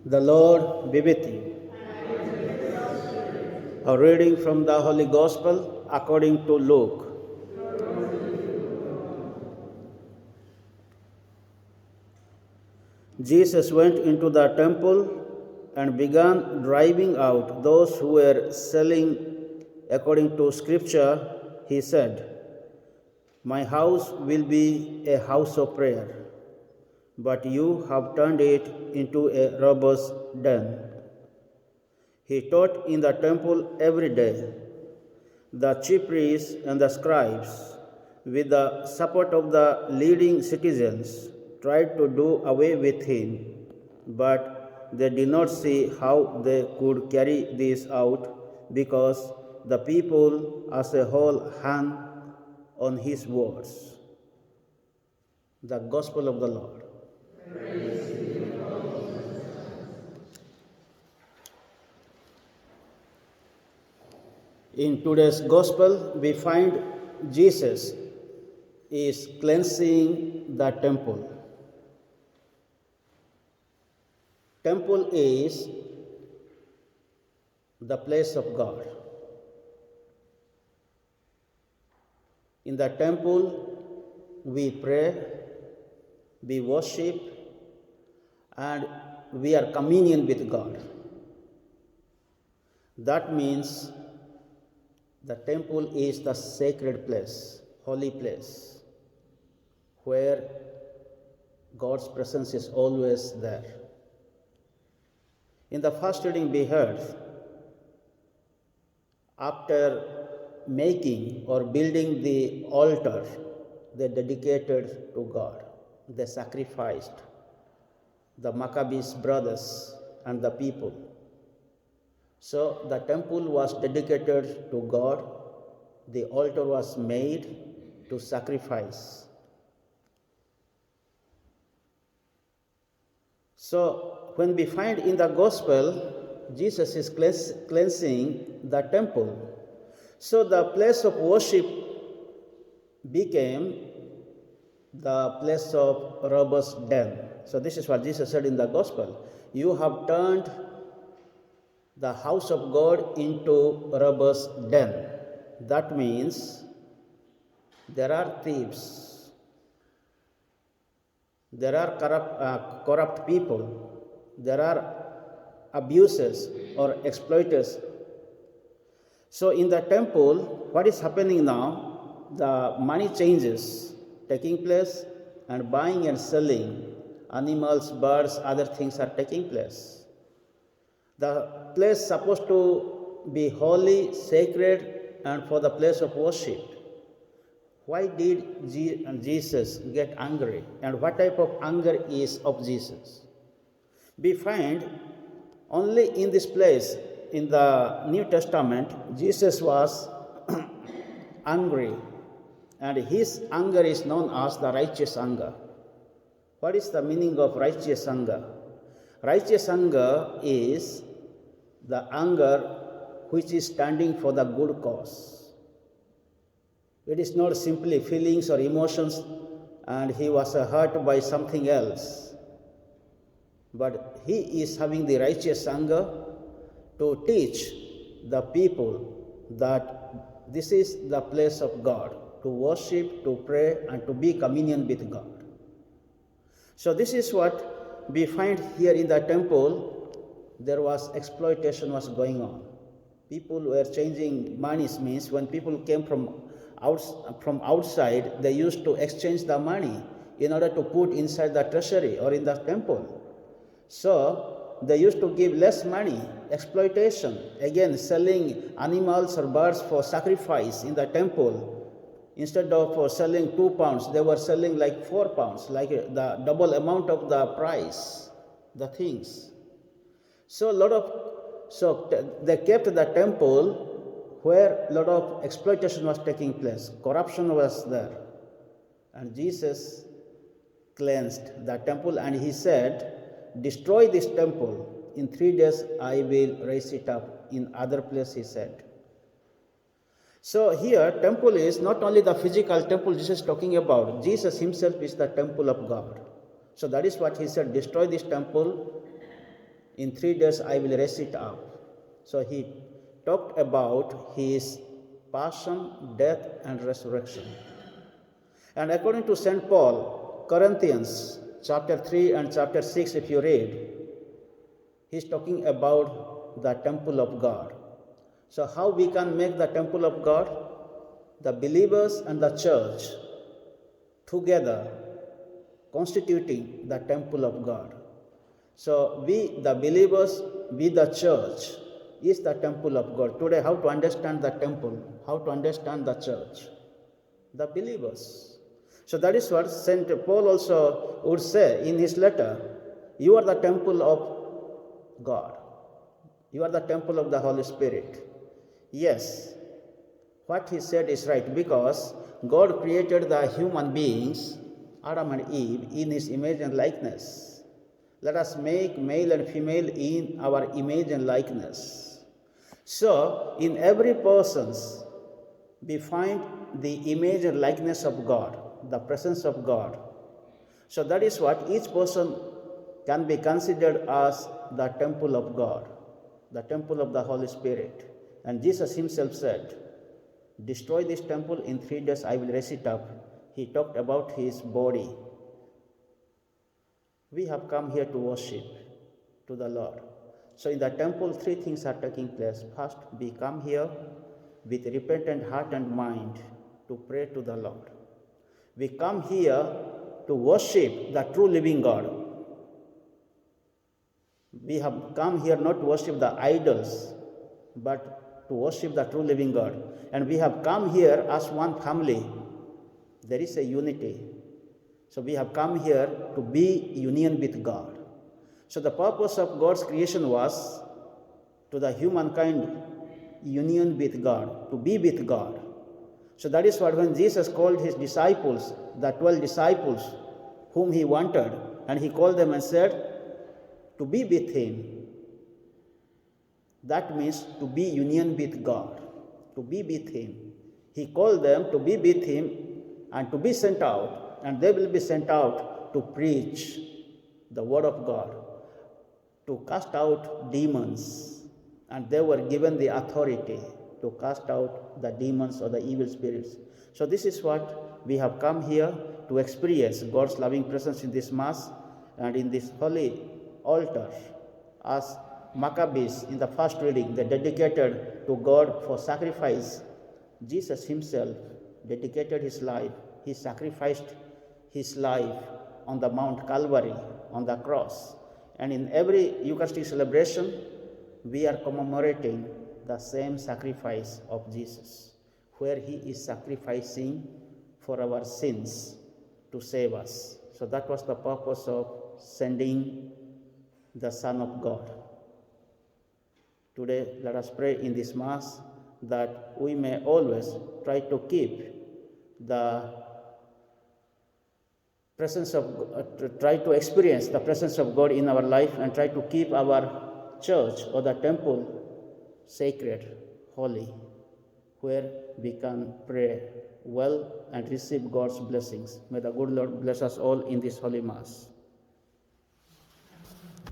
The Lord be with you. A reading from the Holy Gospel according to Luke. Jesus went into the temple and began driving out those who were selling according to Scripture. He said, "My house will be a house of prayer, but you have turned it into a robber's den." He taught in the temple every day. The chief priests and the scribes, with the support of the leading citizens, tried to do away with him, but they did not see how they could carry this out because the people as a whole hung on his words. The Gospel of the Lord. In today's Gospel, we find Jesus is cleansing the temple. Temple is the place of God. In the temple, we pray, we worship, and we are communion with God. That means the temple is the sacred place, holy place, where God's presence is always there. In the first reading we heard, after making or building the altar, they dedicated to God. They sacrificed the Maccabees brothers and the people. So the temple was dedicated to God, the altar was made to sacrifice. So when we find in the Gospel, Jesus is cleansing the temple. So the place of worship became the place of robbers' den. So this is what Jesus said in the Gospel. You have turned the house of God into robbers' den. That means there are thieves, there are corrupt people, there are abusers or exploiters. So in the temple, what is happening now? The money changes taking place, and buying and selling animals, birds, other things are taking place. The place supposed to be holy, sacred, and for the place of worship. Why did Jesus get angry? And what type of anger is of Jesus? We find only in this place, in the New Testament, Jesus was angry. And his anger is known as the righteous anger. What is the meaning of righteous anger? Righteous anger is the anger which is standing for the good cause. It is not simply feelings or emotions and he was hurt by something else. But he is having the righteous anger to teach the people that this is the place of God, to worship, to pray, and to be communion with God. So this is what we find here in the temple. There was exploitation was going on. People were changing monies, means when people came from outside, they used to exchange the money in order to put inside the treasury or in the temple. So they used to give less money, exploitation, again selling animals or birds for sacrifice in the temple. Instead of selling 2 pounds, they were selling like 4 pounds, like the double amount of the price, the things. So they kept the temple where a lot of exploitation was taking place, corruption was there. And Jesus cleansed the temple and he said, "Destroy this temple. In 3 days I will raise it up." In other place he said. So here, temple is not only the physical temple Jesus is talking about. Jesus himself is the temple of God. So that is what he said, destroy this temple. In 3 days I will raise it up. So he talked about his passion, death, and resurrection. And according to St. Paul, Corinthians chapter 3 and chapter 6, if you read, he's talking about the temple of God. So how we can make the temple of God? The believers and the church together constituting the temple of God. So we, the believers, we, the church, is the temple of God. Today, how to understand the temple? How to understand the church? The believers. So that is what St. Paul also would say in his letter. You are the temple of God. You are the temple of the Holy Spirit. Yes, what he said is right, because God created the human beings, Adam and Eve, in his image and likeness. Let us make male and female in our image and likeness. So, in every person, we find the image and likeness of God, the presence of God. So that is what each person can be considered as the temple of God, the temple of the Holy Spirit. And Jesus himself said, destroy this temple, in 3 days I will raise it up. He talked about his body. We have come here to worship to the Lord. So in the temple, 3 things are taking place. First, we come here with repentant heart and mind to pray to the Lord. We come here to worship the true living God. We have come here not to worship the idols, but to worship the true living God. And we have come here as one family. There is a unity. So we have come here to be union with God. So the purpose of God's creation was to the humankind union with God, to be with God. So that is what when Jesus called his disciples, the 12 disciples whom he wanted, and he called them and said, to be with him. That means to be union with God, to be with him. He called them to be with him and to be sent out, and they will be sent out to preach the word of God, to cast out demons, and they were given the authority to cast out the demons or the evil spirits. So this is what we have come here to experience, God's loving presence in this Mass and in this holy altar. As Maccabees in the first reading, they dedicated to God for sacrifice. Jesus himself dedicated his life. He sacrificed his life on the Mount Calvary, on the cross. And in every Eucharistic celebration, we are commemorating the same sacrifice of Jesus, where he is sacrificing for our sins to save us. So that was the purpose of sending the Son of God. Today, let us pray in this Mass that we may always try to keep the presence of, try to experience the presence of God in our life, and try to keep our church or the temple sacred, holy, where we can pray well and receive God's blessings. May the good Lord bless us all in this holy Mass.